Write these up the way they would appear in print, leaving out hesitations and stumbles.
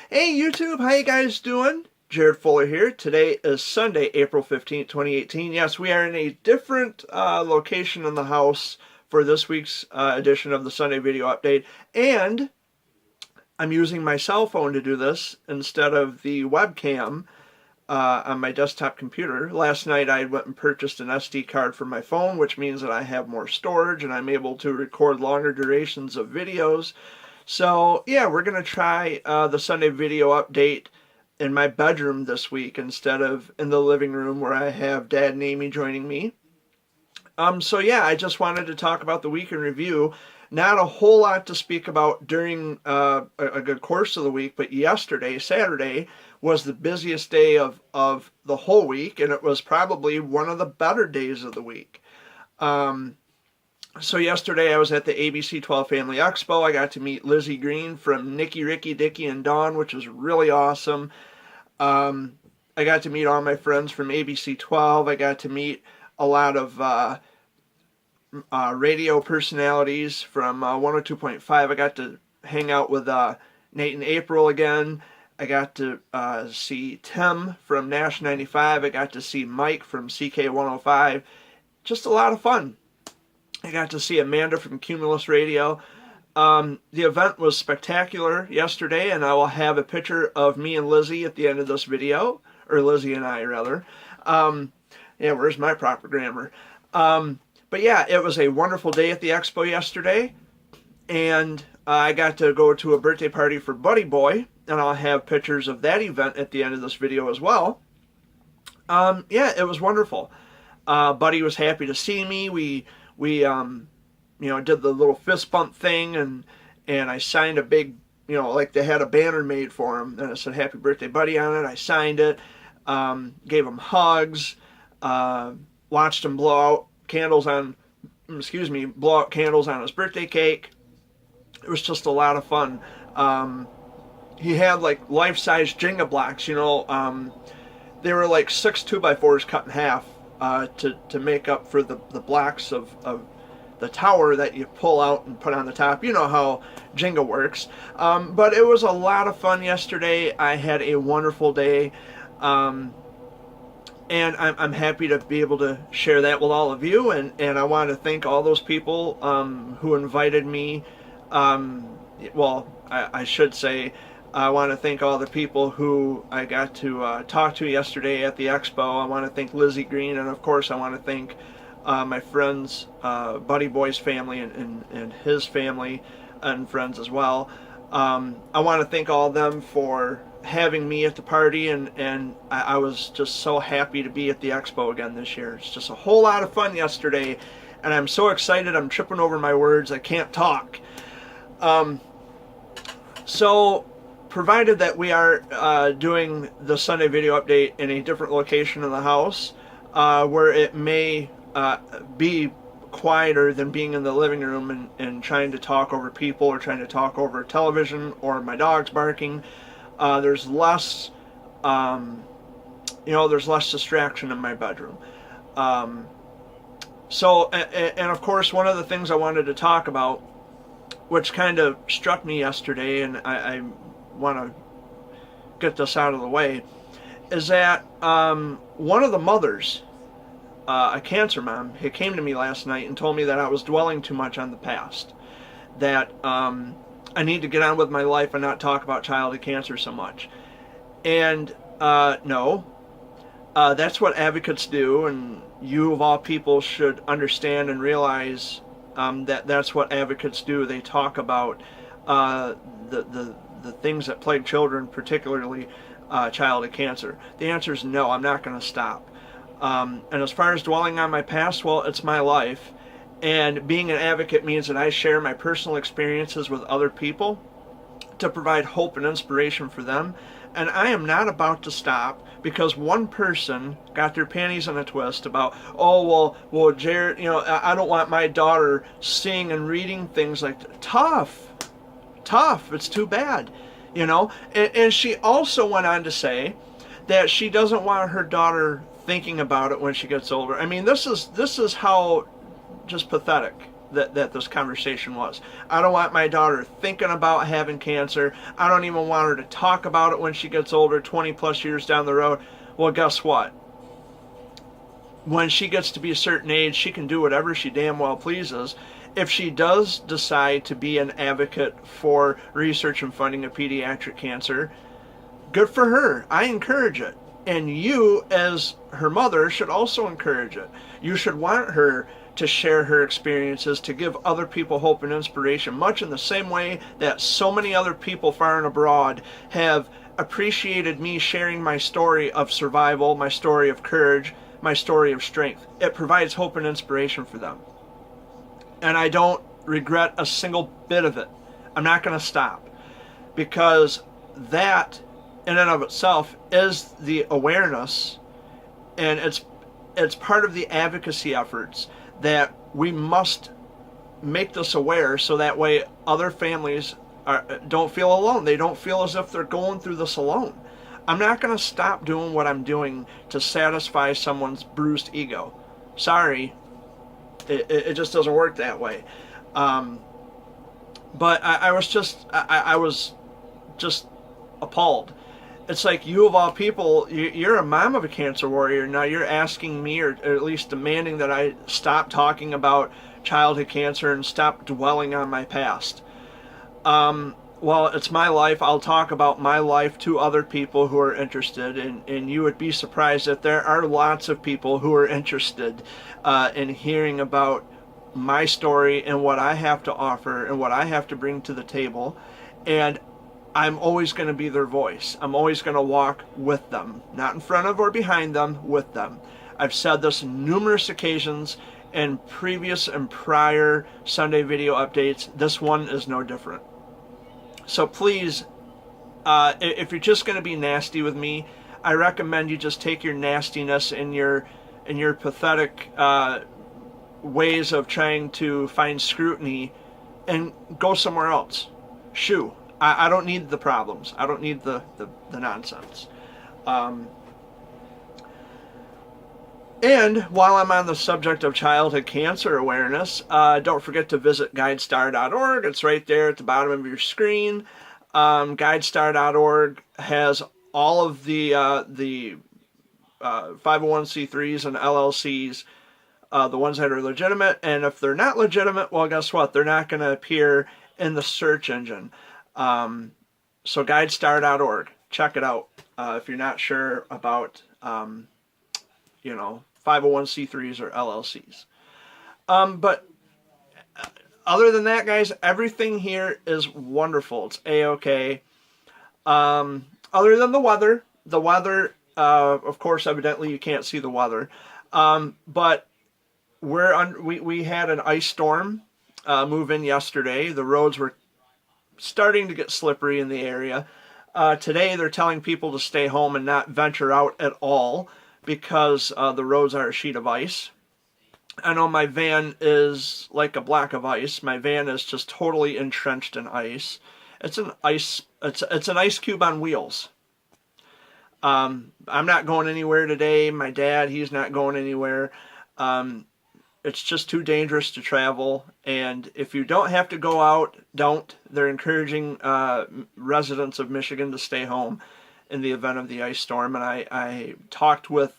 Hey YouTube, how you guys doing? Jared Fuller here. Today is Sunday, April 15th, 2018. Yes, we are in a different location in the house for this week's edition of the Sunday Video Update. And I'm using my cell phone to do this instead of the webcam on my desktop computer. Last night I went and purchased an SD card for my phone, which means that I have more storage and I'm able to record longer durations of videos. So yeah, we're going to try the Sunday Video Update in my bedroom this week instead of in the living room where I have Dad and Amy joining me. So yeah, I just wanted to talk about the week in review. Not a whole lot to speak about during a good course of the week, but yesterday, Saturday, was the busiest day of the whole week, and it was probably one of the better days of the week. So yesterday I was at the ABC 12 Family Expo. I got to meet Lizzie Green from Nicky, Ricky, Dicky, and Dawn, which was really awesome. I got to meet all my friends from ABC 12. I got to meet a lot of radio personalities from 102.5. I got to hang out with Nate and April again. I got to see Tim from Nash 95. I got to see Mike from CK 105. Just a lot of fun. I got to see Amanda from Cumulus Radio. The event was spectacular yesterday, and I will have a picture of me and Lizzie at the end of this video, or Lizzie and I, rather. Yeah, where's my proper grammar? But yeah, it was a wonderful day at the expo yesterday, and I got to go to a birthday party for Buddy Boy, and I'll have pictures of that event at the end of this video as well. Yeah, it was wonderful. Buddy was happy to see me. We did the little fist bump thing, and I signed a big, like they had a banner made for him, and it said "Happy Birthday, Buddy" on it. I signed it, gave him hugs, watched him blow out candles on his birthday cake. It was just a lot of fun. He had like life-size Jenga blocks, they were like 6 2x4s cut in half to make up for the blocks of the tower that you pull out and put on the top. You know how Jenga works. But it was a lot of fun yesterday. I had a wonderful day. And I'm happy to be able to share that with all of you. And I want to thank all those people who invited me. I should say I want to thank all the people who I got to talk to yesterday at the expo. I want to thank Lizzie Green, and of course I want to thank my friends, Buddy Boy's family and his family and friends as well. I want to thank all of them for having me at the party, and I was just so happy to be at the expo again this year. It's just a whole lot of fun yesterday, and I'm so excited I'm tripping over my words. I can't talk. So provided that we are doing the Sunday Video Update in a different location in the house, where it may be quieter than being in the living room and trying to talk over people or trying to talk over television or my dog's barking, there's less there's less distraction in my bedroom. And of course, one of the things I wanted to talk about, which kind of struck me yesterday, and I want to get this out of the way, is that one of the mothers, a cancer mom, he came to me last night and told me that I was dwelling too much on the past, that I need to get on with my life and not talk about childhood cancer so much. And no, that's what advocates do, and you of all people should understand and realize that that's what advocates do. They talk about the things that plague children, particularly childhood cancer. The answer is no, I'm not going to stop. And as far as dwelling on my past, well, it's my life. And being an advocate means that I share my personal experiences with other people to provide hope and inspiration for them. And I am not about to stop because one person got their panties in a twist about, oh, well, Jared, I don't want my daughter seeing and reading things like that. Tough. It's too bad, And she also went on to say that she doesn't want her daughter thinking about it when she gets older. I mean, this is how just pathetic that this conversation was. I don't want my daughter thinking about having cancer. I don't even want her to talk about it when she gets older, 20 plus years down the road. Well, guess what? When she gets to be a certain age, she can do whatever she damn well pleases. If she does decide to be an advocate for research and funding of pediatric cancer, good for her. I encourage it. And you, as her mother, should also encourage it. You should want her to share her experiences, to give other people hope and inspiration, much in the same way that so many other people far and abroad have appreciated me sharing my story of survival, my story of courage, my story of strength. It provides hope and inspiration for them. And I don't regret a single bit of it. I'm not going to stop, because that in and of itself is the awareness, and it's part of the advocacy efforts that we must make this aware, so that way other families don't feel alone. They don't feel as if they're going through this alone. I'm not going to stop doing what I'm doing to satisfy someone's bruised ego. Sorry, it just doesn't work that way. But I was just appalled. It's like, you of all people, you're a mom of a cancer warrior. Now you're asking me, or at least demanding, that I stop talking about childhood cancer and stop dwelling on my past. Well, it's my life. I'll talk about my life to other people who are interested, and you would be surprised that there are lots of people who are interested in hearing about my story and what I have to offer and what I have to bring to the table. And I'm always going to be their voice. I'm always going to walk with them, not in front of or behind them, with them. I've said this numerous occasions in previous and prior Sunday video updates. This one is no different. So please, if you're just going to be nasty with me, I recommend you just take your nastiness and your pathetic ways of trying to find scrutiny and go somewhere else. Shoo. I don't need the problems. I don't need the nonsense. And while I'm on the subject of childhood cancer awareness, don't forget to visit GuideStar.org. It's right there at the bottom of your screen. GuideStar.org has all of the 501c3s and LLCs, the ones that are legitimate. And if they're not legitimate, well, guess what? They're not going to appear in the search engine. So GuideStar.org, check it out if you're not sure about 501c3s or LLCs. But other than that, guys, everything here is wonderful. It's A-okay. Other than the weather, of course, evidently you can't see the weather. But we had an ice storm move in yesterday. The roads were starting to get slippery in the area. Today they're telling people to stay home and not venture out at all because the roads are a sheet of ice. I know my van is like a block of ice. My van is just totally entrenched in ice. It's an ice cube on wheels. I'm not going anywhere today. My dad, he's not going anywhere. It's just too dangerous to travel, and if you don't have to go out, don't. They're encouraging residents of Michigan to stay home in the event of the ice storm. And I talked with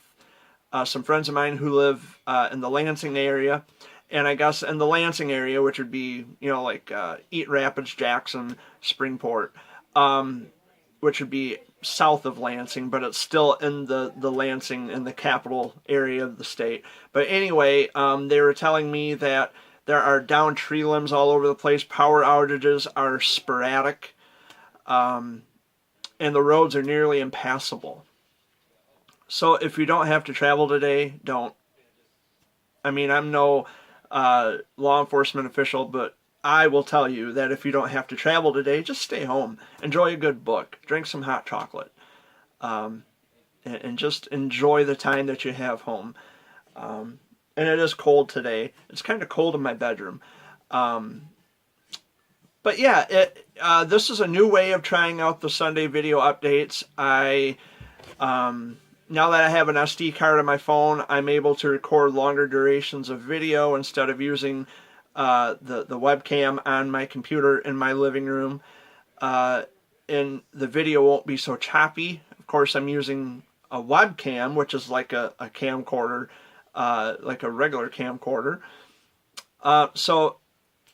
some friends of mine who live in the Lansing area, and I guess in the Lansing area, which would be, like Eat Rapids, Jackson, Springport, which would be south of Lansing, but it's still in the Lansing, in the capital area of the state. But anyway, they were telling me that there are downed tree limbs all over the place. Power outages are sporadic, and the roads are nearly impassable. So if you don't have to travel today, don't. I mean, I'm no law enforcement official, but I will tell you that if you don't have to travel today, just stay home. Enjoy a good book. Drink some hot chocolate. And just enjoy the time that you have home. And it is cold today. It's kind of cold in my bedroom. But yeah, this is a new way of trying out the Sunday video updates. Now that I have an SD card on my phone, I'm able to record longer durations of video instead of using the webcam on my computer in my living room, and the video won't be so choppy. Of course, I'm using a webcam, which is like a camcorder, like a regular camcorder. So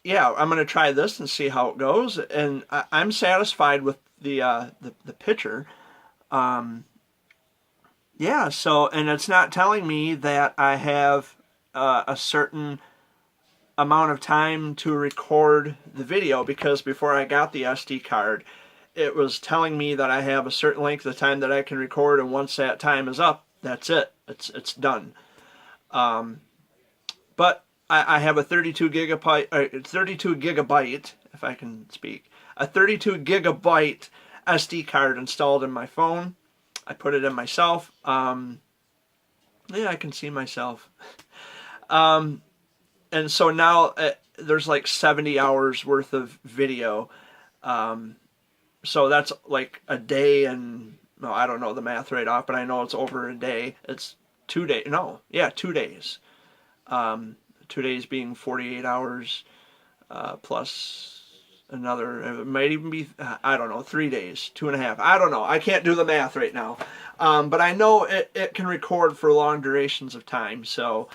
yeah, I'm gonna try this and see how it goes, and I'm satisfied with the picture. Yeah, so, and it's not telling me that I have a certain amount of time to record the video, because before I got the SD card, it was telling me that I have a certain length of time that I can record, and once that time is up, that's it. It's done. But I have a 32 gigabyte, if I can speak, a 32 gigabyte SD card installed in my phone. I put it in myself. Yeah, I can see myself. And so now there's like 70 hours worth of video. So that's like a day, and no, I don't know the math right off, but I know it's over a day. It's 2 days. No, yeah, 2 days. 2 days being 48 hours plus another, it might even be, I don't know, 3 days, 2.5. I don't know. I can't do the math right now. But I know it can record for long durations of time. So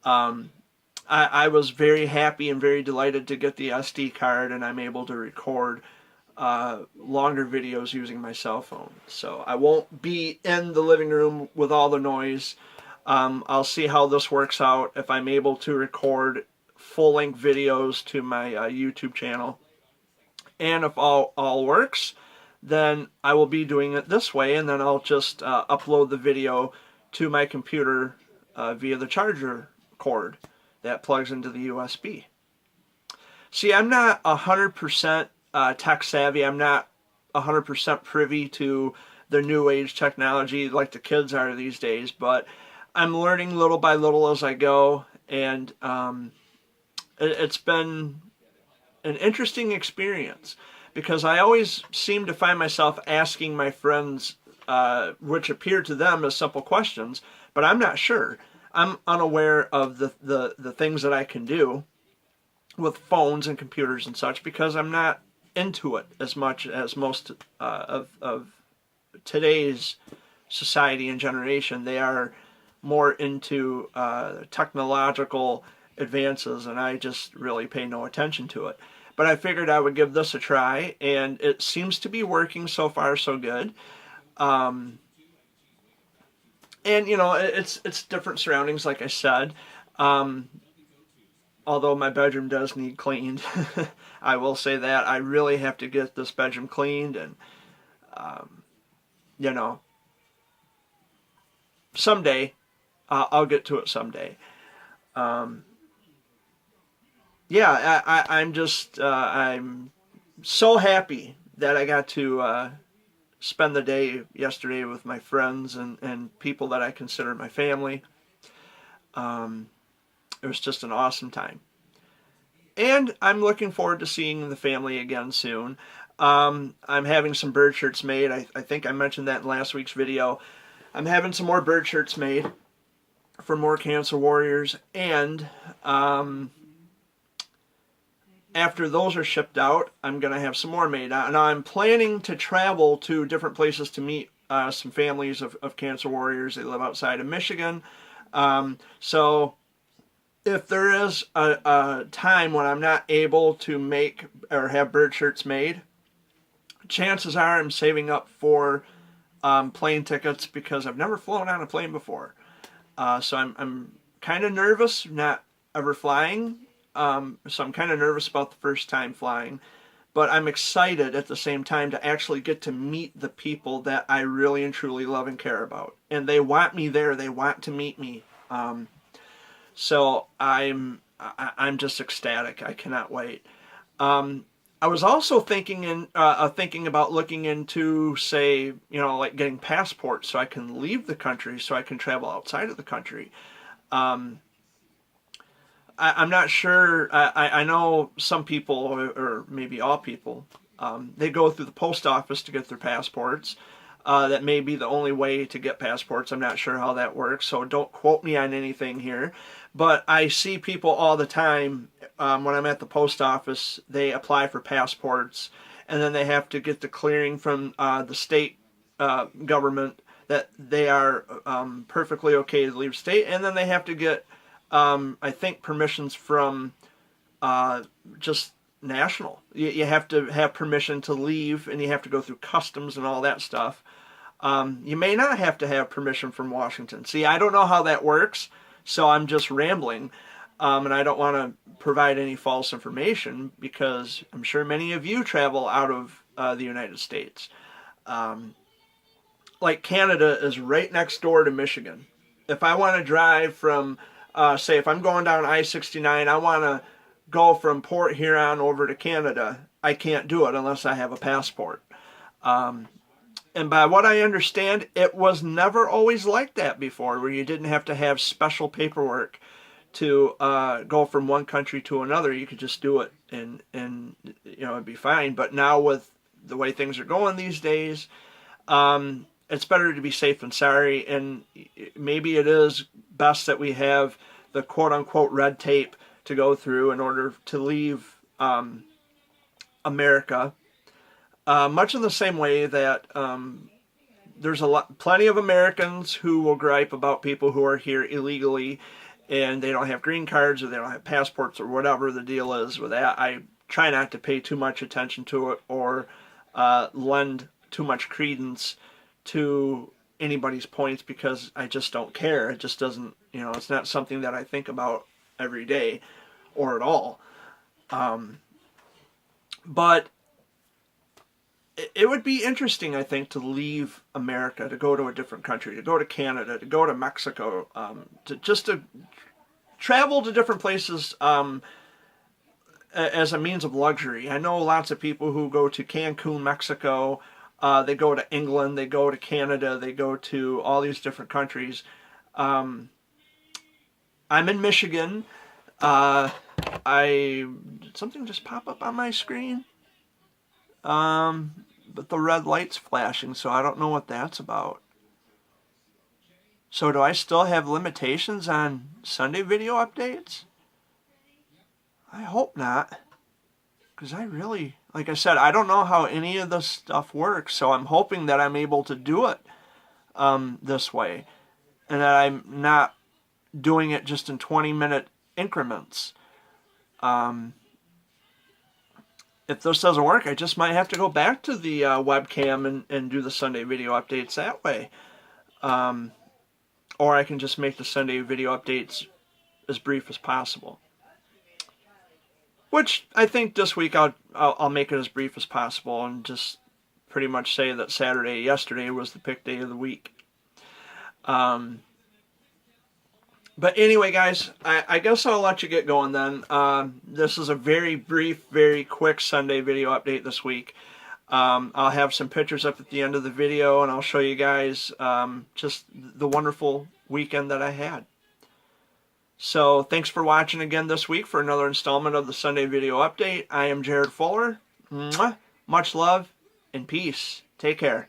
I was very happy and very delighted to get the SD card, and I'm able to record longer videos using my cell phone. So I won't be in the living room with all the noise. I'll see how this works out, if I'm able to record full-length videos to my YouTube channel. And if all works, then I will be doing it this way, and then I'll just upload the video to my computer via the charger cord that plugs into the USB. See, I'm not 100% tech savvy. I'm not 100% privy to the new age technology like the kids are these days, but I'm learning little by little as I go, and it's been an interesting experience, because I always seem to find myself asking my friends, which appear to them as simple questions, but I'm not sure. I'm unaware of the things that I can do with phones and computers and such, because I'm not into it as much as most of today's society and generation. They are more into technological advances, and I just really pay no attention to it. But I figured I would give this a try, and it seems to be working so far, so good. And you know, it's different surroundings, like I said. Although my bedroom does need cleaned, I will say that I really have to get this bedroom cleaned, and you know, someday I'll get to it someday. Yeah, I'm just I'm so happy that I got to spend the day yesterday with my friends and people that I consider my family. It was just an awesome time. And I'm looking forward to seeing the family again soon. I'm having some bird shirts made. I think I mentioned that in last week's video. I'm having some more bird shirts made for more Cancer Warriors, and after those are shipped out, I'm going to have some more made. Now, I'm planning to travel to different places to meet some families of Cancer Warriors. They live outside of Michigan. So if there is a time when I'm not able to make or have bird shirts made, chances are I'm saving up for plane tickets, because I've never flown on a plane before. So I'm kind of nervous, not ever flying. So I'm kind of nervous about the first time flying, but I'm excited at the same time to actually get to meet the people that I really and truly love and care about. And they want me there. They want to meet me. So I'm just ecstatic. I cannot wait. I was also thinking about looking into, say, you know, like getting passports so I can leave the country, so I can travel outside of the country. I'm not sure. I know some people, or maybe all people, they go through the post office to get their passports. That may be the only way to get passports. I'm not sure how that works, so don't quote me on anything here. But I see people all the time when I'm at the post office. They apply for passports, and then they have to get the clearing from the state government that they are perfectly okay to leave state, and then they have to get, I think, permissions from just national. You have to have permission to leave, and you have to go through customs and all that stuff. You may not have to have permission from Washington. See, I don't know how that works, so I'm just rambling, and I don't want to provide any false information because I'm sure many of you travel out of the United States. Like Canada is right next door to Michigan. If I want to drive from, say, if I'm going down I-69, I want to go from Port Huron over to Canada, I can't do it unless I have a passport. And by what I understand, it was never always like that before, where you didn't have to have special paperwork to go from one country to another. You could just do it, and it'd be fine. But now with the way things are going these days, it's better to be safe than sorry. And maybe it is best that we have the quote-unquote red tape to go through in order to leave America. Much in the same way that there's plenty of Americans who will gripe about people who are here illegally and they don't have green cards or they don't have passports or whatever the deal is with that. I try not to pay too much attention to it or lend too much credence to anybody's points because I just don't care. It just doesn't, it's not something that I think about every day or at all. But it would be interesting, I think, to leave America, to go to a different country, to go to Canada, to go to Mexico, to travel to different places as a means of luxury. I know lots of people who go to Cancun, Mexico, they go to England, they go to Canada, they go to all these different countries. I'm in Michigan. Did something just pop up on my screen? But the red light's flashing, so I don't know what that's about. So do I still have limitations on Sunday video updates? I hope not. Because I really, like I said, I don't know how any of this stuff works, so I'm hoping that I'm able to do it this way. And that I'm not doing it just in 20-minute increments. If this doesn't work, I just might have to go back to the webcam and do the Sunday video updates that way. Or I can just make the Sunday video updates as brief as possible. Which I think this week I'll make it as brief as possible and just pretty much say that yesterday was the pick day of the week. But anyway, guys, I guess I'll let you get going then. This is a very brief, very quick Sunday video update this week. I'll have some pictures up at the end of the video, and I'll show you guys just the wonderful weekend that I had. So thanks for watching again this week for another installment of the Sunday video update. I am Jared Fuller. Much love and peace. Take care.